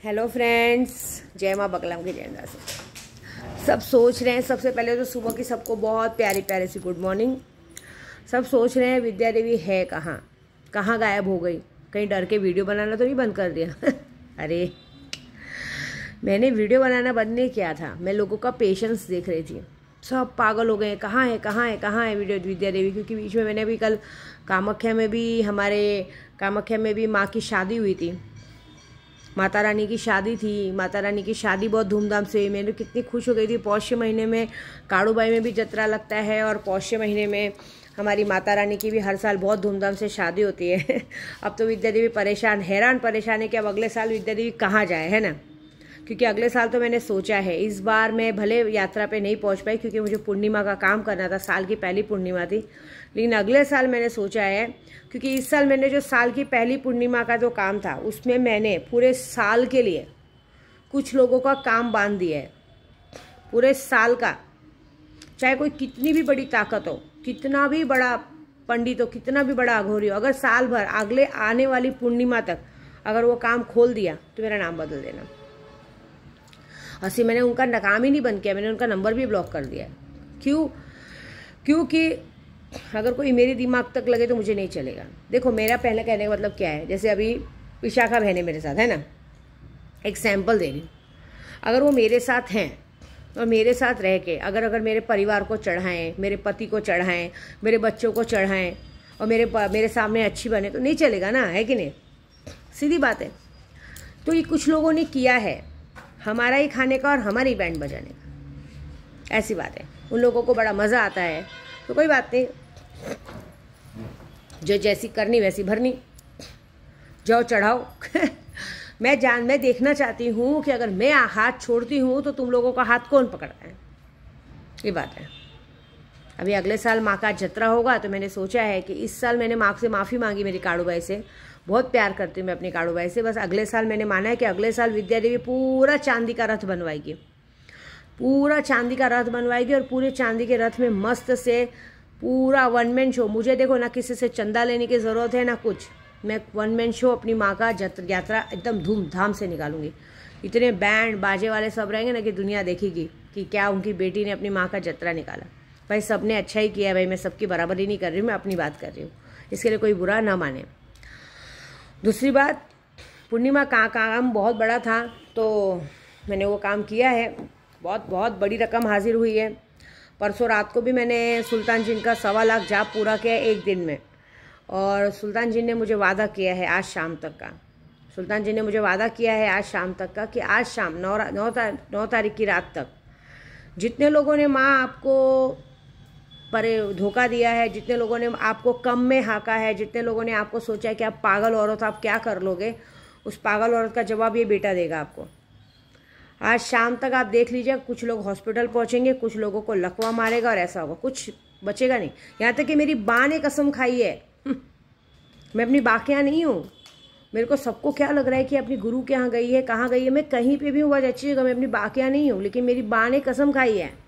Hello friends, जय माँ बगलाम की जयंदा से। सब सोच रहे हैं, सबसे पहले तो सुबह की सबको बहुत प्यारी प्यारी सी गुड मॉर्निंग। सब सोच रहे हैं विद्या देवी है कहाँ, कहाँ गायब हो गई, कहीं डर के वीडियो बनाना तो नहीं बंद कर दिया। अरे मैंने वीडियो बनाना बंद नहीं किया था, मैं लोगों का पेशेंस देख रही थी। सब पागल हो गए हैं, कहाँ है कहाँ है कहाँ है वीडियो विद्या देवी। क्योंकि बीच में मैंने अभी कल कामाख्या में भी माँ की शादी हुई थी, माता रानी की शादी थी। माता रानी की शादी बहुत धूमधाम से हुई, मैंने कितनी खुश हो गई थी। पौष महीने में काड़ूबाई में भी जतरा लगता है और पौष महीने में हमारी माता रानी की भी हर साल बहुत धूमधाम से शादी होती है। अब तो विद्या देवी हैरान परेशान है कि अब अगले साल विद्या देवी कहाँ जाए, है ना। क्योंकि अगले साल तो मैंने सोचा है, इस बार मैं भले यात्रा पे नहीं पहुंच पाई क्योंकि मुझे पूर्णिमा का काम करना था, साल की पहली पूर्णिमा थी। लेकिन अगले साल मैंने सोचा है, क्योंकि इस साल मैंने जो साल की पहली पूर्णिमा का जो काम था उसमें मैंने पूरे साल के लिए कुछ लोगों का काम बांध दिया है, पूरे साल का। चाहे कोई कितनी भी बड़ी ताकत हो, कितना भी बड़ा पंडित हो, कितना भी बड़ा अघोरी हो, अगर साल भर अगले आने वाली पूर्णिमा तक अगर वो काम खोल दिया तो मेरा नाम बदल देना। मैंने उनका काम ही नहीं बंद किया, मैंने उनका नंबर भी ब्लॉक कर दिया। क्योंकि अगर कोई मेरे दिमाग तक लगे तो मुझे नहीं चलेगा। देखो, मेरा पहले कहने का मतलब क्या है, जैसे अभी विशाखा बहन है मेरे साथ, है ना, एक सैंपल दे रही हूँ। अगर वो मेरे साथ हैं और मेरे साथ रह के अगर मेरे परिवार को चढ़ाएं, मेरे पति को चढ़ाएं, मेरे बच्चों को चढ़ाएं और मेरे सामने अच्छी बने तो नहीं चलेगा ना, है कि नहीं। सीधी बात है। तो ये कुछ लोगों ने किया है, हमारा ही खाने का और हमारी बैंड बजाने का, ऐसी बात है। उन लोगों को बड़ा मज़ा आता है तो कोई बात नहीं, जो जैसी करनी वैसी भरनी, जाओ चढ़ाओ। मैं देखना चाहती हूँ कि अगर मैं हाथ छोड़ती हूँ तो तुम लोगों का हाथ कौन पकड़ता है, ये बात है। अभी अगले साल माँ का जतरा होगा तो मैंने सोचा है कि इस साल मैंने माँ से माफ़ी मांगी, मेरी काड़ूबाई से। बहुत प्यार करती हूँ मैं अपनी काड़ूबाई से। बस अगले साल मैंने माना है कि अगले साल विद्या देवी पूरा चांदी का रथ बनवाएगी, पूरा चांदी का रथ बनवाएगी और पूरे चांदी के रथ में मस्त से पूरा वन मैन शो। मुझे देखो ना किसी से चंदा लेने की ज़रूरत है ना कुछ, मैं वन मैन शो अपनी माँ का यात्रा एकदम धूमधाम से निकालूंगी। इतने बैंड बाजे वाले सब रहेंगे ना कि दुनिया देखेगी कि क्या उनकी बेटी ने अपनी माँ का जतरा निकाला। भाई सबने अच्छा ही किया भाई, मैं सबकी बराबरी नहीं कर रही हूँ, मैं अपनी बात कर रही हूँ, इसके लिए कोई बुरा ना माने। दूसरी बात, पूर्णिमा का काम बहुत बड़ा था तो मैंने वो काम किया है, बहुत बहुत बड़ी रकम हाजिर हुई है। परसों रात को भी मैंने सुल्तान जिन का 1.25 लाख जाप पूरा किया है एक दिन में। और सुल्तान जी ने मुझे वादा किया है आज शाम तक का, सुल्तान जी ने मुझे वादा किया है आज शाम तक का कि आज शाम 9 तारीख की रात तक जितने लोगों ने माँ आपको धोखा दिया है, जितने लोगों ने आपको कम में हाका है, जितने लोगों ने आपको सोचा है कि आप पागल औरत, आप क्या कर लोगे, उस पागल औरत का जवाब ये बेटा देगा आपको। आज शाम तक आप देख लीजिए, कुछ लोग हॉस्पिटल पहुंचेंगे, कुछ लोगों को लकवा मारेगा और ऐसा होगा, कुछ बचेगा नहीं। यहाँ तक कि मेरी माँ ने कसम खाई है, मैं अपनी बाँ के यहाँ नहीं हूँ। मेरे को सबको क्या लग रहा है कि अपनी गुरु के यहाँ गई है, कहाँ गई है, मैं कहीं पे भी हूँ, बहुत अच्छी जगह, मैं अपनी बाँ के यहाँ नहीं हूँ। लेकिन मेरी माँ ने कसम खाई है,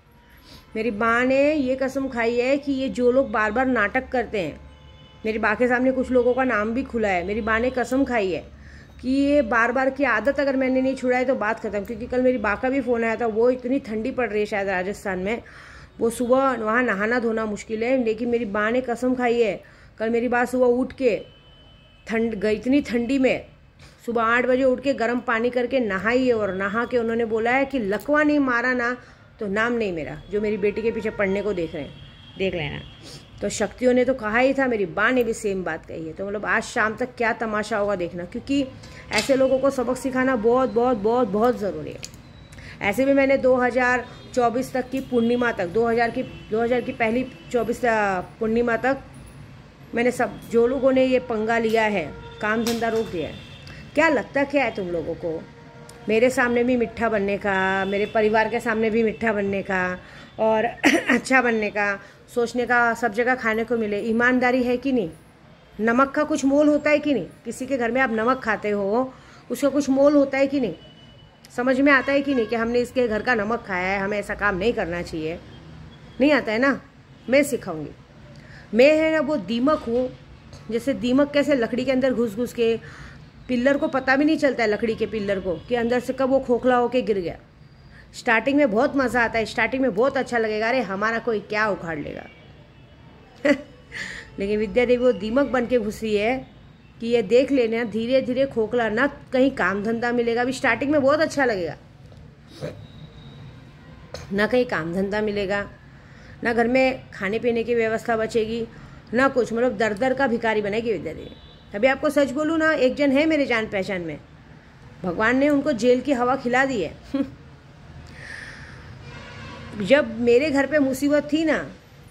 मेरी माँ ने ये कसम खाई है कि ये जो लोग बार बार नाटक करते हैं, मेरी माँ के सामने कुछ लोगों का नाम भी खुला है, मेरी माँ ने कसम खाई है कि ये बार बार की आदत अगर मैंने नहीं छुड़ाई तो बात खत्म। क्योंकि कल मेरी माँ का भी फ़ोन आया था, वो इतनी ठंडी पड़ रही है शायद राजस्थान में, वो सुबह वहाँ नहाना धोना मुश्किल है। लेकिन मेरी माँ ने कसम खाई है, कल मेरी माँ सुबह उठ के इतनी ठंडी में सुबह 8 बजे उठ के गर्म पानी करके नहाई है और नहा के उन्होंने बोला है कि लकवा नहीं मारा ना तो नाम नहीं मेरा। जो मेरी बेटी के पीछे पढ़ने को देख रहे हैं, देख लेना। तो शक्तियों ने तो कहा ही था, मेरी माँ ने भी सेम बात कही है। तो मतलब आज शाम तक क्या तमाशा होगा देखना, क्योंकि ऐसे लोगों को सबक सिखाना बहुत बहुत बहुत बहुत ज़रूरी है। ऐसे भी मैंने 2024 तक की पूर्णिमा तक, 2000 की पहली 24 पूर्णिमा तक मैंने सब जो लोगों ने ये पंगा लिया है, काम धंधा रोक दिया है। क्या लगता क्या है तुम लोगों को, मेरे सामने भी मिठ्ठा बनने का, मेरे परिवार के सामने भी मिठ्ठा बनने का और अच्छा बनने का, सोचने का, सब जगह खाने को मिले। ईमानदारी है कि नहीं? नमक का कुछ मोल होता है कि नहीं? किसी के घर में आप नमक खाते हो, उसका कुछ मोल होता है कि नहीं? समझ में आता है कि नहीं कि हमने इसके घर का नमक खाया है, हमें ऐसा काम नहीं करना चाहिए? नहीं आता है ना? मैं सिखाऊंगी। मैं है ना वो दीमक हूँ, जैसे दीमक कैसे लकड़ी के अंदर घुस घुस के पिल्लर को पता भी नहीं चलता है, लकड़ी के पिल्लर को, कि अंदर से कब वो खोखला होके गिर गया। स्टार्टिंग में बहुत मज़ा आता है, स्टार्टिंग में बहुत अच्छा लगेगा, अरे हमारा कोई क्या उखाड़ लेगा लेकिन विद्या देवी वो दीमक बन के घुसी है कि ये देख लेना धीरे धीरे खोखला, ना कहीं काम धंधा मिलेगा। अभी स्टार्टिंग में बहुत अच्छा लगेगा, ना कहीं काम धंधा मिलेगा, ना घर में खाने पीने की व्यवस्था बचेगी, ना कुछ, मतलब दर दर का भिखारी बनेगी विद्या देवी। अभी आपको सच बोलूँ ना, एक जन है मेरे जान पहचान में, भगवान ने उनको जेल की हवा खिला दी है जब मेरे घर पे मुसीबत थी ना,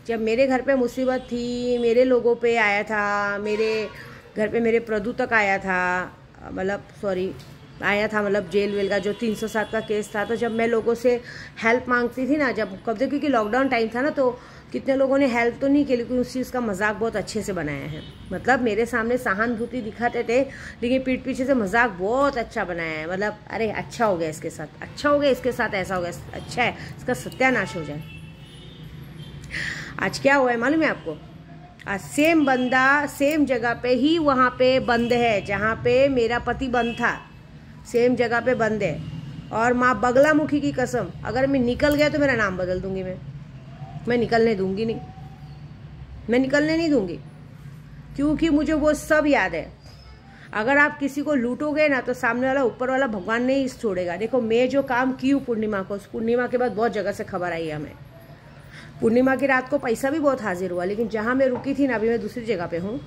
जब मेरे घर पे मुसीबत थी, मेरे लोगों पे आया था, मेरे घर पे मेरे प्रदूतक आया था, मतलब जेल वेल का जो 307 का केस था। तो जब मैं लोगों से हेल्प मांगती थी ना, जब कब तक, क्योंकि लॉकडाउन टाइम था ना, तो कितने लोगों ने हेल्प तो नहीं की, लेकिन उस चीज़ का मजाक बहुत अच्छे से बनाया है। मतलब मेरे सामने सहानुभूति दिखाते थे, लेकिन पीठ पीछे से मजाक बहुत अच्छा बनाया है। मतलब अरे अच्छा हो गया इसके साथ, अच्छा हो गया इसके साथ, ऐसा हो गया, अच्छा है, इसका सत्यानाश हो जाए। आज क्या हुआ है मालूम है आपको? आज सेम बंदा सेम जगह पे ही वहाँ पे बंद है जहाँ पे मेरा पति बंद था, सेम जगह पे बंद है। और माँ बगलामुखी की कसम, अगर मैं निकल गया तो मेरा नाम बदल दूंगी। मैं निकलने दूंगी नहीं, मैं निकलने नहीं दूंगी, क्योंकि मुझे वो सब याद है। अगर आप किसी को लूटोगे ना, तो सामने वाला, ऊपर वाला भगवान नहीं छोड़ेगा। देखो मैं जो काम की हूँ पूर्णिमा को, उस पूर्णिमा के बाद बहुत जगह से खबर आई है हमें। पूर्णिमा की रात को पैसा भी बहुत हाजिर हुआ, लेकिन जहाँ मैं रुकी थी ना, अभी मैं दूसरी जगह पे हूँ,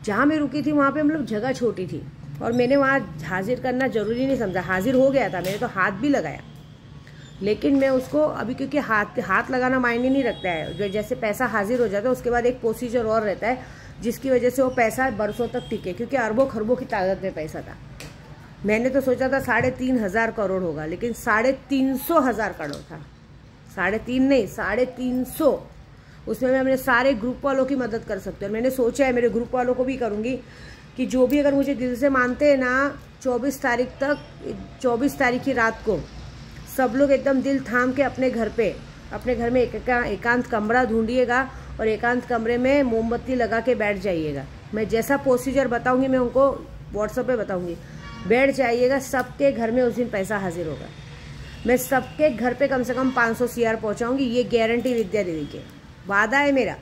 जहाँ मैं रुकी थी वहाँ पे मतलब जगह छोटी थी, और मैंने वहाँ हाजिर करना जरूरी नहीं समझा। हाजिर हो गया था, मैंने तो हाथ भी लगाया, लेकिन मैं उसको अभी, क्योंकि हाथ लगाना मायने नहीं रखता है, जो जैसे पैसा हाजिर हो जाता है उसके बाद एक प्रोसीजर और रहता है, जिसकी वजह से वो पैसा बरसों तक टिके, क्योंकि अरबों खरबों की ताकत में पैसा था। मैंने तो सोचा था 3,500 करोड़ होगा, लेकिन 350,000 करोड़ था। 3.5 नहीं, 350। उसमें मैं अपने सारे ग्रुप वालों की मदद कर सकती हूँ, और मैंने सोचा है मेरे ग्रुप वालों को भी करूँगी कि जो भी अगर मुझे दिल से मानते हैं ना, 24 तारीख की रात को सब लोग एकदम दिल थाम के अपने घर में एकांत कमरा ढूंढिएगा, और एकांत कमरे में मोमबत्ती लगा के बैठ जाइएगा। मैं जैसा प्रोसीजर बताऊंगी मैं उनको व्हाट्सएप पे बताऊंगी, बैठ जाइएगा। सबके घर में उस दिन पैसा हाजिर होगा। मैं सबके घर पे कम से कम 500 CR पहुंचाऊंगी, ये गारंटी विद्या देवी के, वादा है मेरा।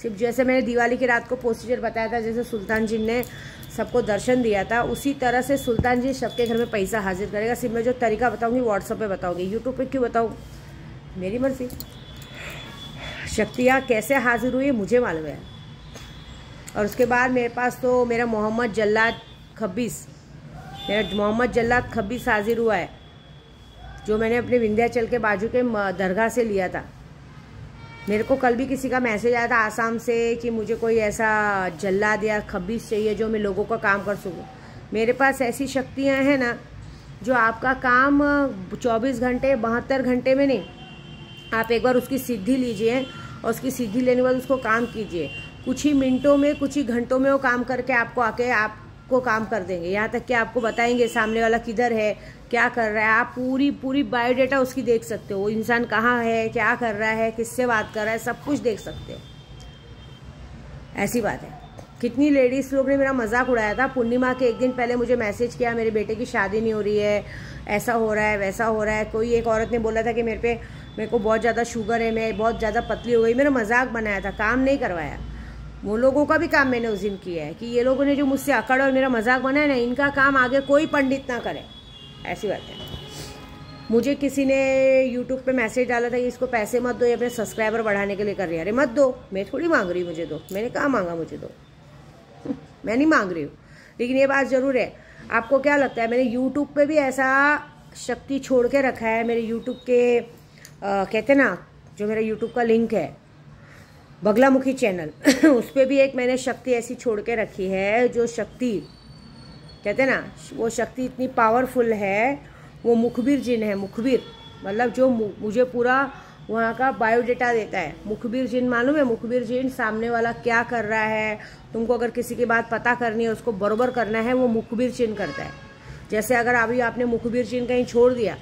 सिर्फ जैसे मैंने दिवाली की रात को प्रोसीजर बताया था, जैसे सुल्तान जी ने सबको दर्शन दिया था, उसी तरह से सुल्तान जी सबके घर में पैसा हाजिर करेगा। सिर्फ मैं जो तरीका बताऊंगी व्हाट्सएप पे बताऊंगी, यूट्यूब पे क्यों बताऊँ, मेरी मर्जी। शक्तियाँ कैसे हाजिर हुई मुझे मालूम है। और उसके बाद मेरे पास तो मेरा मोहम्मद जल्लाद खब्बीस हाजिर हुआ है, जो मैंने अपने विंध्याचल के बाजू के दरगाह से लिया था। मेरे को कल भी किसी का मैसेज आया था आसाम से कि मुझे कोई ऐसा जल्लाद या खब्बीस चाहिए जो मैं लोगों का काम कर सकूं। मेरे पास ऐसी शक्तियां हैं ना, जो आपका काम 24 घंटे 72 घंटे में नहीं, आप एक बार उसकी सिद्धि लीजिए, और उसकी सिद्धि लेने के बाद उसको काम कीजिए। कुछ ही मिनटों में, कुछ ही घंटों में वो काम करके आपको काम कर देंगे। यहाँ तक कि आपको बताएंगे सामने वाला किधर है, क्या कर रहा है। आप पूरी बायोडाटा उसकी देख सकते हो, वो इंसान कहाँ है, क्या कर रहा है, किससे बात कर रहा है, सब कुछ देख सकते हो। ऐसी बात है। कितनी लेडीज लोग ने मेरा मजाक उड़ाया था। पूर्णिमा के एक दिन पहले मुझे मैसेज किया, मेरे बेटे की शादी नहीं हो रही है, ऐसा हो रहा है, वैसा हो रहा है। कोई एक औरत ने बोला था कि मेरे को बहुत ज़्यादा शुगर है, मैं बहुत ज़्यादा पतली हो गई। मेरा मजाक बनाया था, काम नहीं करवाया। वो लोगों का भी काम मैंने उस दिन किया है कि ये लोगों ने जो मुझसे अकड़ और मेरा मजाक बनाया ना, इनका काम आगे कोई पंडित ना करे। ऐसी बात है। मुझे किसी ने यूट्यूब पे मैसेज डाला था कि इसको पैसे मत दो, ये अपने सब्सक्राइबर बढ़ाने के लिए कर रही है। अरे मत दो, मैं थोड़ी मांग रही हूँ, मुझे दो। मैंने कहाँ मांगा मुझे दो मैं नहीं मांग रही हूँ। लेकिन ये बात ज़रूर है, आपको क्या लगता है, मैंने यूट्यूब पे भी ऐसा शक्ति छोड़ के रखा है। मेरे यूट्यूब के कहते ना, जो मेरा यूट्यूब का लिंक है बगलामुखी चैनल उस पर भी एक मैंने शक्ति ऐसी छोड़ के रखी है, जो शक्ति कहते ना, वो शक्ति इतनी पावरफुल है। वो मुखबिर जिन है, मुखबिर मतलब जो मुझे पूरा वहाँ का बायोडेटा देता है। मुखबिर जिन मालूम है? मुखबिर जिन सामने वाला क्या कर रहा है, तुमको अगर किसी की बात पता करनी है, उसको बरोबर करना है, वो मुखबिर जिन करता है। जैसे अगर अभी आपने मुखबिर जिन कहीं छोड़ दिया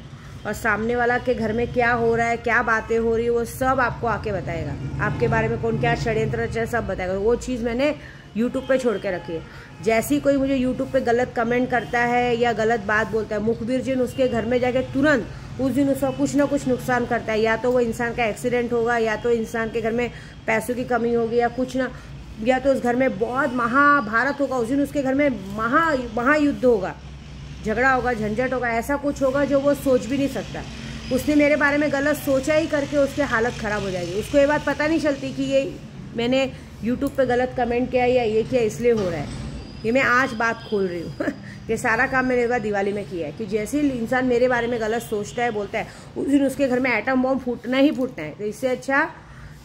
और सामने वाला के घर में क्या हो रहा है, क्या बातें हो रही है, वो सब आपको आके बताएगा। आपके बारे में कौन क्या षड्यंत्र रचा है, सब बताएगा। वो चीज़ मैंने यूट्यूब पे छोड़ के रखिए। जैसे ही कोई मुझे यूट्यूब पे गलत कमेंट करता है या गलत बात बोलता है, मुखबिर जिन उसके घर में जाके तुरंत उस दिन उसका कुछ ना कुछ नुकसान करता है। या तो वो इंसान का एक्सीडेंट होगा, या तो इंसान के घर में पैसों की कमी होगी, या कुछ ना, या तो उस घर में बहुत महाभारत होगा, उस दिन उसके घर में महायुद्ध होगा, झगड़ा होगा, झंझट होगा, ऐसा कुछ होगा जो वो सोच भी नहीं सकता। उसने मेरे बारे में गलत सोचा ही करके उसकी हालत ख़राब हो जाएगी। उसको ये बात पता नहीं चलती कि ये मैंने यूट्यूब पे गलत कमेंट किया या ये किया इसलिए हो रहा है। ये मैं आज बात खोल रही हूँ ये सारा काम मैंने एक बार दिवाली में किया है कि जैसे ही इंसान मेरे बारे में गलत सोचता है, बोलता है, उस दिन उसके घर में एटम बॉम्ब फूटना ही फूटना है। तो इससे अच्छा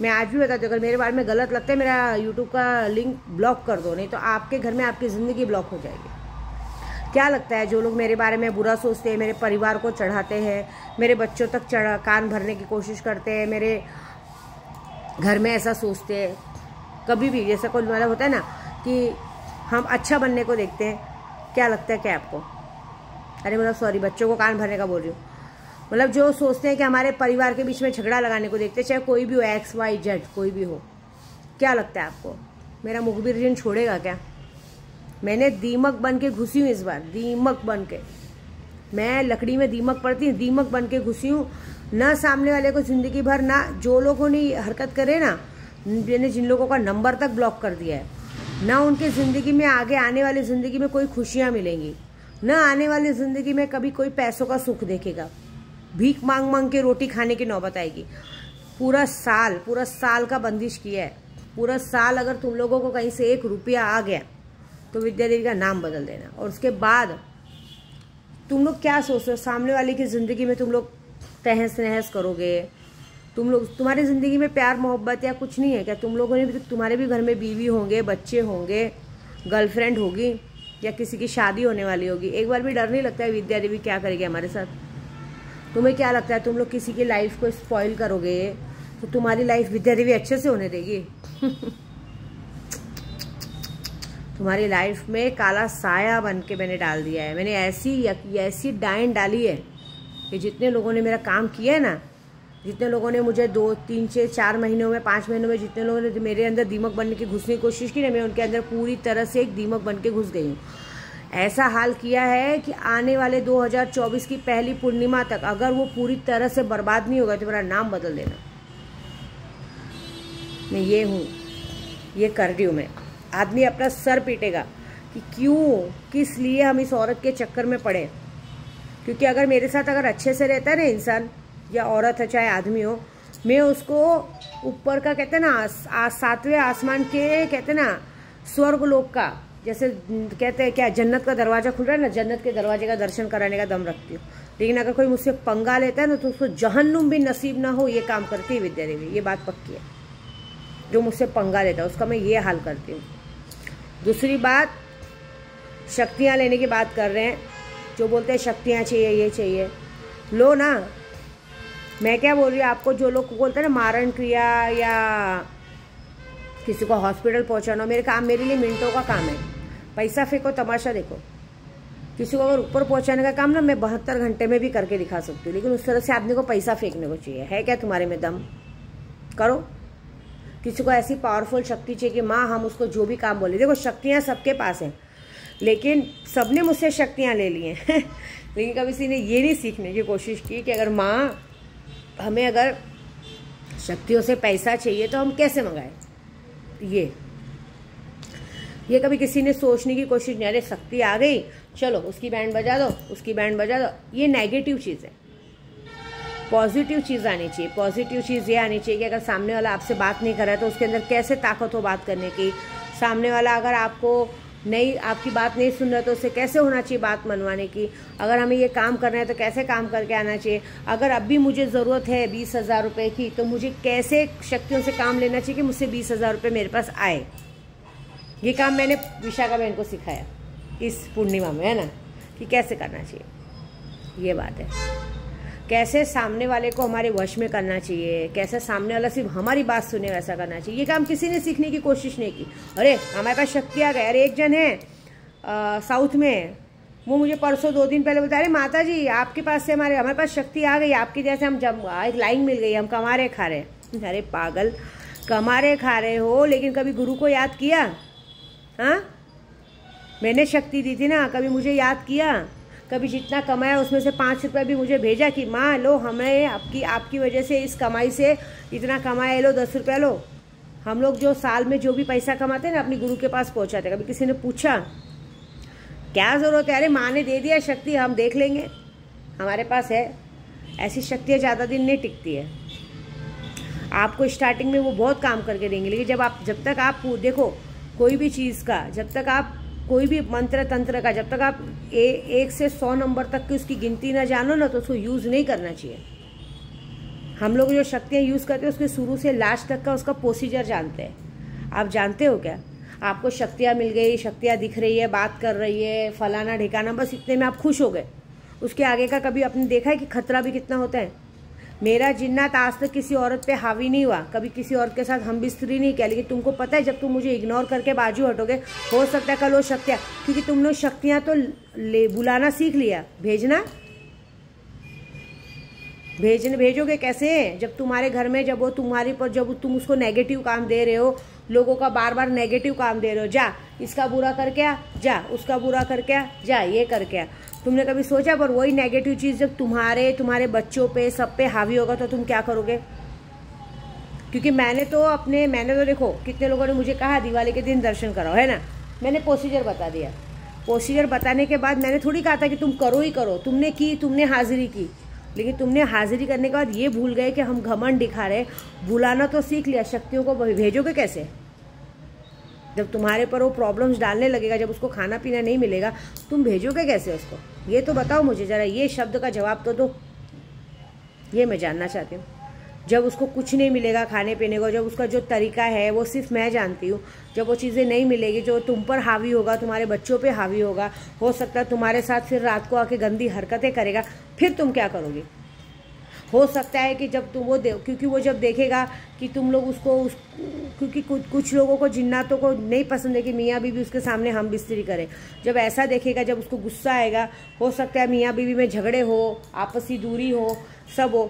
मैं आज भी बताती हूँ, अगर मेरे बारे में गलत लगता है मेरा यूट्यूब का लिंक ब्लॉक कर दो, नहीं तो आपके घर में आपकी ज़िंदगी ब्लॉक हो जाएगी। क्या लगता है जो लोग मेरे बारे में बुरा सोचते हैं, मेरे परिवार को चढ़ाते हैं, मेरे बच्चों तक कान भरने की कोशिश करते हैं, मेरे घर में ऐसा सोचते हैं, कभी भी जैसा कोई मतलब होता है ना कि हम अच्छा बनने को देखते हैं, क्या लगता है क्या आपको? अरे मतलब सॉरी, बच्चों को कान भरने का बोल रही हूँ, मतलब जो सोचते हैं कि हमारे परिवार के बीच में झगड़ा लगाने को देखते हैं, चाहे कोई भी हो, XYZ कोई भी हो। क्या लगता है आपको मेरा मुखबिर जिन छोड़ेगा क्या? मैंने दीमक बन के घुसी हूँ इस बार, दीमक बन के। मैं लकड़ी में दीमक पड़ती हूँ, दीमक बन के घुसी हूँ। ना सामने वाले को ज़िंदगी भर, ना जो लोगों ने हरकत करे ना, मैंने जिन लोगों का नंबर तक ब्लॉक कर दिया है, ना उनके ज़िंदगी में आगे आने वाली ज़िंदगी में कोई खुशियाँ मिलेंगी, ना आने वाली ज़िंदगी में कभी कोई पैसों का सुख देखेगा। भीख मांग मांग के रोटी खाने की नौबत आएगी। पूरा साल का बंदिश किया है। पूरा साल अगर तुम लोगों को कहीं से 1 रुपया आ गया तो विद्या देवी का नाम बदल देना। और उसके बाद तुम लोग क्या सोचते हो, सामने वाले की ज़िंदगी में तुम लोग तहस नहस करोगे? तुम लोग, तुम्हारी ज़िंदगी में प्यार मोहब्बत या कुछ नहीं है क्या? तुम लोगों ने भी, तुम्हारे भी घर में बीवी होंगे, बच्चे होंगे, गर्लफ्रेंड होगी, या किसी की शादी होने वाली होगी। एक बार भी डर नहीं लगता है विद्या देवी क्या करेगी हमारे साथ? तुम्हें क्या लगता है तुम लोग किसी की लाइफ को स्पॉइल करोगे तो तुम्हारी लाइफ विद्या देवी अच्छे से होने देगी? तुम्हारी लाइफ में काला साया बन के मैंने डाल दिया है। मैंने ऐसी डायन डाली है कि जितने लोगों ने मेरा काम किया है ना, जितने लोगों ने मुझे 2, 3, 6, 4 महीनों में, 5 महीनों में जितने लोगों ने मेरे अंदर दीमक बनने की घुसने की कोशिश की ना, मैं उनके अंदर पूरी तरह से एक दीमक बन के घुस गई हूँ। ऐसा हाल किया है कि आने वाले 2024 की पहली पूर्णिमा तक अगर वो पूरी तरह से बर्बाद नहीं होगा तो मेरा नाम बदल देना। मैं ये हूँ, ये कर रही हूँ मैं। आदमी अपना सर पीटेगा कि क्यों, किस लिए हम इस औरत के चक्कर में पड़े। क्योंकि अगर मेरे साथ अगर अच्छे से रहता है ना इंसान, या औरत है चाहे आदमी हो, मैं उसको ऊपर का कहते हैं ना 7वें आसमान के, कहते हैं ना स्वर्ग लोक का, जैसे कहते हैं क्या, जन्नत का दरवाजा खुल रहा है ना, जन्नत के दरवाजे का दर्शन कराने का दम रखती हूँ। लेकिन अगर कोई मुझसे पंगा लेता है ना तो उसको जहन्नुम भी नसीब ना हो, ये काम करती है विद्या देवी। ये बात पक्की है। जो मुझसे पंगा लेता है उसका मैं ये हाल करती हूँ। दूसरी बात, शक्तियाँ लेने की बात कर रहे हैं, जो बोलते हैं शक्तियाँ चाहिए, ये चाहिए, लो ना। मैं क्या बोल रही हूँ आपको, जो लोग बोलते हैं ना मारण क्रिया या किसी को हॉस्पिटल पहुँचाना, मेरे लिए मिनटों का काम है। पैसा फेंको, तमाशा देखो। किसी को अगर ऊपर पहुँचाने का काम ना मैं 72 घंटे में भी करके दिखा सकती हूँ, लेकिन उस तरह से आदमी को पैसा फेंकने को चाहिए। है क्या तुम्हारे में दम? करो। किसी को ऐसी पावरफुल शक्ति चाहिए कि माँ हम उसको जो भी काम बोले। देखो शक्तियाँ सबके पास हैं, लेकिन सबने मुझसे शक्तियाँ ले ली हैं लेकिन कभी किसी ने ये नहीं सीखने की कोशिश की कि अगर माँ हमें अगर शक्तियों से पैसा चाहिए तो हम कैसे मंगाएं। ये कभी किसी ने सोचने की कोशिश नहीं। अरे शक्ति आ गई, चलो उसकी बैंड बजा दो, उसकी बैंड बजा दो। ये नेगेटिव चीज़ है। पॉजिटिव चीज़ आनी चाहिए। पॉजिटिव चीज़ ये आनी चाहिए कि अगर सामने वाला आपसे बात नहीं कर रहा है तो उसके अंदर कैसे ताकत हो बात करने की। सामने वाला अगर आपकी बात नहीं सुन रहा तो उससे कैसे होना चाहिए बात मनवाने की। अगर हमें ये काम करना है तो कैसे काम करके आना चाहिए। अगर अब भी मुझे ज़रूरत है 20,000 रुपये की तो मुझे कैसे शक्तियों से काम लेना चाहिए कि मुझसे 20,000 रुपये मेरे पास आए। ये काम मैंने विशाखा बहन को सिखाया इस पूर्णिमा में, है ना, कि कैसे करना चाहिए। ये बात है, कैसे सामने वाले को हमारे वश में करना चाहिए, कैसे सामने वाला सिर्फ हमारी बात सुने वैसा करना चाहिए। ये काम किसी ने सीखने की कोशिश नहीं की। अरे हमारे पास शक्ति आ गई। अरे एक जन है साउथ में, वो मुझे परसों 2 दिन पहले बोलता है, अरे माता जी आपके पास से हमारे पास शक्ति आ गई, आपकी जैसे हम जब एक लाइन मिल गई, हम कमा रहे खा रहे। अरे पागल, कमा रहे खा रहे हो लेकिन कभी गुरु को याद किया? हाँ, मैंने शक्ति दी थी ना, कभी मुझे याद किया? कभी जितना कमाया उसमें से 5 रुपये भी मुझे भेजा कि माँ लो, हमें आपकी वजह से इस कमाई से इतना कमाया, लो 10 रुपये लो। हम लोग जो साल में जो भी पैसा कमाते हैं ना, अपनी गुरु के पास पहुँचाते। कभी किसी ने पूछा क्या ज़रूरत है? अरे माँ ने दे दिया शक्ति, हम देख लेंगे, हमारे पास है। ऐसी शक्तियाँ ज़्यादा दिन नहीं टिकती है। आपको स्टार्टिंग में वो बहुत काम करके देंगे, लेकिन जब तक आप देखो कोई भी चीज़ का, जब तक आप कोई भी मंत्र तंत्र का, जब तक आप 1 से 100 नंबर तक की उसकी गिनती ना जानो ना, तो उसको यूज़ नहीं करना चाहिए। हम लोग जो शक्तियाँ यूज़ करते हैं उसके शुरू से लास्ट तक का उसका प्रोसीजर जानते हैं। आप जानते हो क्या? आपको शक्तियाँ मिल गई, शक्तियाँ दिख रही है, बात कर रही है, फलाना ढिकाना, बस इतने में आप खुश हो गए। उसके आगे का कभी आपने देखा है कि खतरा भी कितना होता है? मेरा जिन्नात आज तक किसी औरत पे हावी नहीं हुआ, कभी किसी औरत के साथ हम बिस्तरी नहीं किया। लेकिन तुमको पता है, जब तुम मुझे इग्नोर करके बाजू हटोगे, हो सकता है कल वो शक्तियाँ, क्योंकि तुमने शक्तियाँ तो बुलाना सीख लिया, भेजोगे कैसे? जब तुम्हारे घर में जब वो तुम्हारे पर, जब तुम उसको नेगेटिव काम दे रहे हो, लोगों का बार बार नेगेटिव काम दे रहे हो, जा इसका बुरा करके आ, जा उसका बुरा करके आ, जा ये करके आ। तुमने कभी सोचा? पर वही नेगेटिव चीज़ जब तुम्हारे बच्चों पे, सब पे हावी होगा तो तुम क्या करोगे? क्योंकि मैंने तो देखो, कितने लोगों ने मुझे कहा दिवाली के दिन दर्शन कराओ, है ना। मैंने प्रोसीजर बता दिया। प्रोसीजर बताने के बाद मैंने थोड़ी कहा था कि तुम करो ही करो। तुमने हाजिरी की, लेकिन तुमने हाजिरी करने के बाद ये भूल गए कि हम घमंड दिखा रहे। बुलाना तो सीख लिया, शक्तियों को भेजोगे कैसे? जब तुम्हारे पर वो प्रॉब्लम्स डालने लगेगा, जब उसको खाना पीना नहीं मिलेगा, तुम भेजोगे कैसे उसको? ये तो बताओ मुझे ज़रा, ये शब्द का जवाब तो दो, ये मैं जानना चाहती हूँ। जब उसको कुछ नहीं मिलेगा खाने पीने को, जब उसका जो तरीका है वो सिर्फ मैं जानती हूँ, जब वो चीज़ें नहीं मिलेगी, जो तुम पर हावी होगा, तुम्हारे बच्चों पे हावी होगा, हो सकता है तुम्हारे साथ फिर रात को आके गंदी हरकतें करेगा, फिर तुम क्या करोगी? हो सकता है कि जब तुम क्योंकि वो जब देखेगा कि तुम लोग क्योंकि कुछ लोगों को, जिन्नातों को नहीं पसंद है कि मियाँ बीवी उसके सामने हम बिस्तरी करें। जब ऐसा देखेगा, जब उसको गुस्सा आएगा, हो सकता है मियाँ बीवी में झगड़े हो, आपसी दूरी हो, सब हो।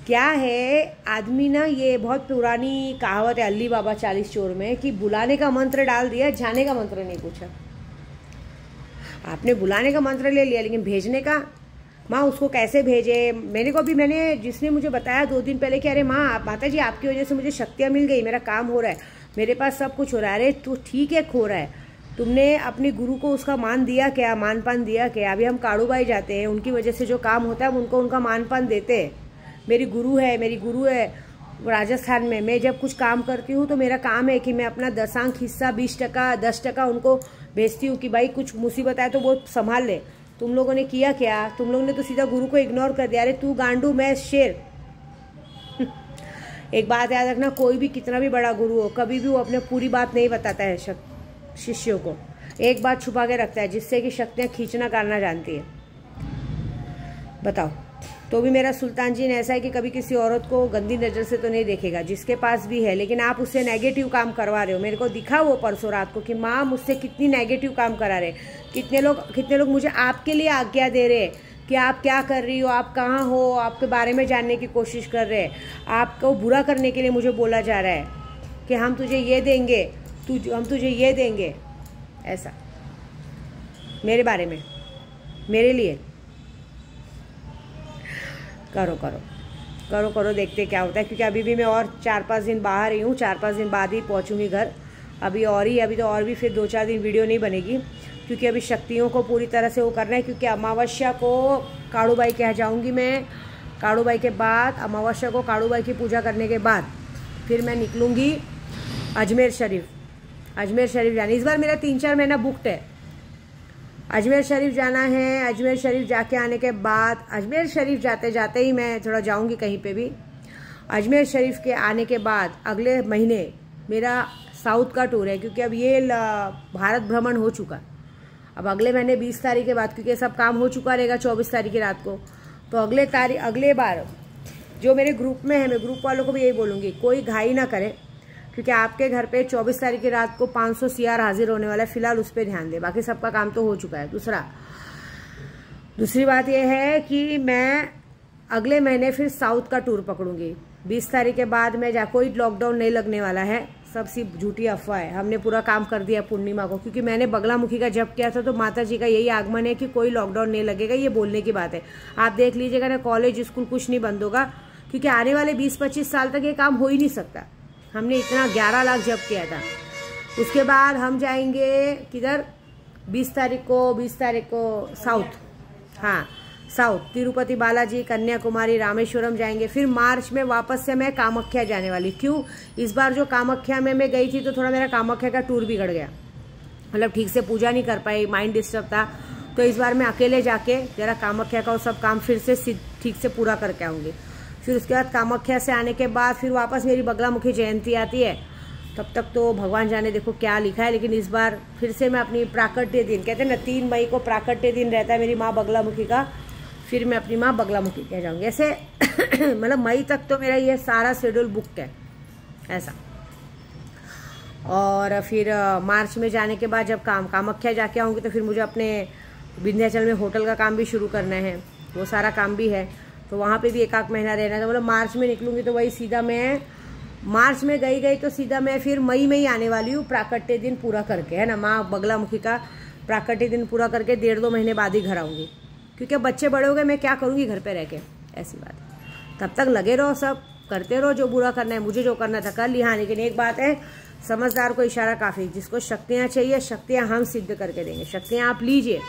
क्या है आदमी ना, ये बहुत पुरानी कहावत है अल्ली बाबा 40 चोर में, कि बुलाने का मंत्र डाल दिया, जाने का मंत्र नहीं पूछा। आपने बुलाने का मंत्र ले लिया, लेकिन भेजने का, माँ उसको कैसे भेजे? मैंने जिसने मुझे बताया 2 दिन पहले कि अरे माँ, माता जी आपकी वजह से मुझे शक्तियाँ मिल गई, मेरा काम हो रहा है, मेरे पास सब कुछ हो रहा है। अरे तो ठीक है, खो रहा है, तुमने अपने गुरु को उसका मान दिया क्या? मान पान दिया क्या? अभी हम काड़ूबाई जाते हैं, उनकी वजह से जो काम होता है हम उनको उनका मान पान देते हैं। मेरी गुरु है राजस्थान में। मैं जब कुछ काम करती हूँ तो मेरा काम है कि मैं अपना 10 हिस्सा 10% उनको भेजती हूँ कि भाई कुछ मुसीबत आए तो वो संभाल ले। तुम लोगों ने किया क्या? तुम लोगों ने तो सीधा गुरु को इग्नोर कर दिया। अरे तू गांडू, मैं शेर। एक बात याद रखना, कोई भी कितना भी बड़ा गुरु हो, कभी भी वो अपने पूरी बात नहीं बताता है शिष्यों को। एक बात छुपा के रखता है, जिससे कि शक्तियाँ खींचना करना जानती है। बताओ। तो भी मेरा सुल्तान जी ने ऐसा है कि कभी किसी औरत को गंदी नज़र से तो नहीं देखेगा, जिसके पास भी है, लेकिन आप उससे नेगेटिव काम करवा रहे हो। मेरे को दिखा वो परसों रात को कि माँ मुझसे कितनी नेगेटिव काम करा रहे। कितने लोग मुझे आपके लिए आज्ञा दे रहे हैं कि आप क्या कर रही हो, आप कहाँ हो, आपके बारे में जानने की कोशिश कर रहे हैं। आपको बुरा करने के लिए मुझे बोला जा रहा है कि हम तुझे ये देंगे, हम तुझे ये देंगे, ऐसा मेरे बारे में, मेरे लिए। करो देखते क्या होता है। क्योंकि अभी भी मैं और 4-5 दिन बाहर ही हूँ, 4-5 दिन बाद ही पहुँचूँगी घर। अभी तो और भी फिर 2-4 दिन वीडियो नहीं बनेगी, क्योंकि अभी शक्तियों को पूरी तरह से वो करना है। क्योंकि अमावस्या को काड़ूबाई कह जाऊँगी मैं। काड़ूबाई के बाद, अमावस्या को काड़ूबाई की पूजा करने के बाद फिर मैं निकलूँगी अजमेर शरीफ जाने। इस बार मेरा 3-4 महीना बुकड है। अजमेर शरीफ जाना है। अजमेर शरीफ जाके आने के बाद, अजमेर शरीफ जाते जाते ही मैं थोड़ा जाऊंगी कहीं पे भी। अजमेर शरीफ के आने के बाद अगले महीने मेरा साउथ का टूर है, क्योंकि अब ये भारत भ्रमण हो चुका। अब अगले महीने 20 तारीख के बाद, क्योंकि सब काम हो चुका रहेगा 24 तारीख की रात को, तो अगले बार जो मेरे ग्रुप में है, मैं ग्रुप वालों को भी यही बोलूँगी, कोई घाई ना करे, क्योंकि आपके घर पे 24 तारीख की रात को 500 CR हाजिर होने वाला है। फिलहाल उस पर ध्यान दे, बाकी सबका काम तो हो चुका है। दूसरी बात यह है कि मैं अगले महीने फिर साउथ का टूर पकड़ूंगी। 20 तारीख के बाद मैं कोई लॉकडाउन नहीं लगने वाला है। सब सिर्फ झूठी अफवाह है। हमने पूरा काम कर दिया पूर्णिमा को, क्योंकि मैंने बगलामुखी का जप किया था तो माता जी का यही आगमन है कि कोई लॉकडाउन नहीं लगेगा, ये बोलने की बात है। आप देख लीजिएगा ना, कॉलेज स्कूल कुछ नहीं बंद होगा, क्योंकि आने वाले 20-25 साल तक ये काम हो ही नहीं सकता। हमने इतना 11 लाख जप किया था। उसके बाद हम जाएंगे किधर, 20 तारीख को साउथ, हाँ साउथ, तिरुपति बालाजी, कन्याकुमारी, रामेश्वरम जाएंगे। फिर मार्च में वापस से मैं कामाख्या जाने वाली। क्यों, इस बार जो कामाख्या में मैं गई थी तो थोड़ा मेरा कामाख्या का टूर बिगड़ गया, मतलब ठीक से पूजा नहीं कर पाई, माइंड डिस्टर्ब था। तो इस बार मैं अकेले जाके जरा कामाख्या का वो सब काम फिर से ठीक से पूरा करके आऊँगी। फिर उसके बाद कामाख्या से आने के बाद फिर वापस मेरी बगलामुखी जयंती आती है। तब तक तो भगवान जाने देखो क्या लिखा है, लेकिन इस बार फिर से मैं अपनी प्राकट्य दिन, कहते हैं ना 3 मई को प्राकट्य दिन रहता है मेरी माँ बगलामुखी का, फिर मैं अपनी माँ बगलामुखी कह जाऊँगी। ऐसे मतलब मई तक तो मेरा ये सारा शेड्यूल बुक है ऐसा। और फिर मार्च में जाने के बाद जब कामाख्या जाके आऊँगी तो फिर मुझे अपने विंध्याचल में होटल का काम भी शुरू करना है, वो सारा काम भी है, तो वहाँ पे भी 1 महीना रहना है। तो मतलब मार्च में निकलूँगी तो वही सीधा मैं मार्च में गई तो सीधा मैं फिर मई में ही आने वाली हूँ, प्राकट्य दिन पूरा करके, है ना, माँ बगलामुखी का प्राकट्य दिन पूरा करके 1.5-2 महीने बाद ही घर आऊँगी, क्योंकि बच्चे बड़े हो गए, मैं क्या करूँगी घर पे रह के, ऐसी बात है। तब तक लगे रहो, सब करते रहो, जो बुरा करना है, मुझे जो करना था कर लिया। हाँ, लेकिन एक बात है, समझदार को इशारा काफ़ी, जिसको शक्तियाँ चाहिए, शक्तियाँ हम सिद्ध करके देंगे। शक्तियाँ आप लीजिए,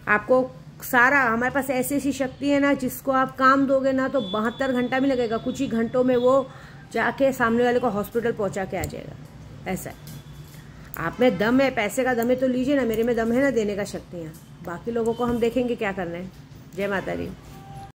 आपको सारा, हमारे पास ऐसी ऐसी शक्ति है ना, जिसको आप काम दोगे ना तो 72 घंटा भी लगेगा, कुछ ही घंटों में वो जाके सामने वाले को हॉस्पिटल पहुंचा के आ जाएगा। ऐसा है, आप में दम है, पैसे का दम है तो लीजिए ना, मेरे में दम है ना देने का शक्तियाँ। बाकी लोगों को हम देखेंगे क्या करना है। जय माता दी।